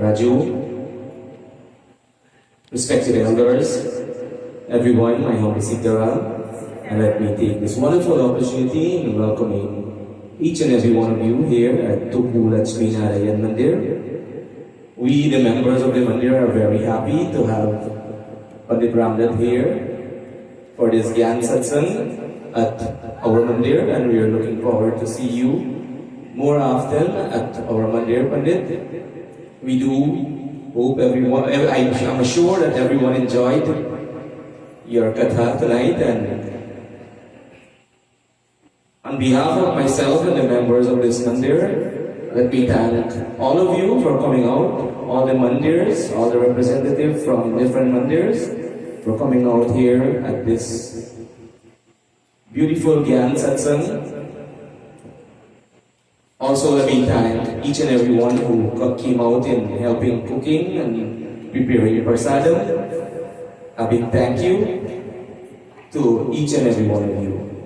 Raju, respected elders, everyone, my home is Sitaram, and let me take this wonderful opportunity in welcoming each and every one of you here at Tupu Lakshmi Narayan Mandir. We, the members of the Mandir, are very happy to have Pandit Ramnath here for this Gyan Satsang at our Mandir, and we are looking forward to see you more often at our Mandir, Pandit. We do hope everyone, I'm sure that everyone enjoyed your katha tonight, and on behalf of myself and the members of this Mandir, let me thank all of you for coming out, all the Mandirs, all the representatives from different Mandirs, for coming out here at this beautiful Gyan Satsang. Also, let me thank each and every one who came out in helping cooking and preparing prasadam. A big thank you to each and every one of you.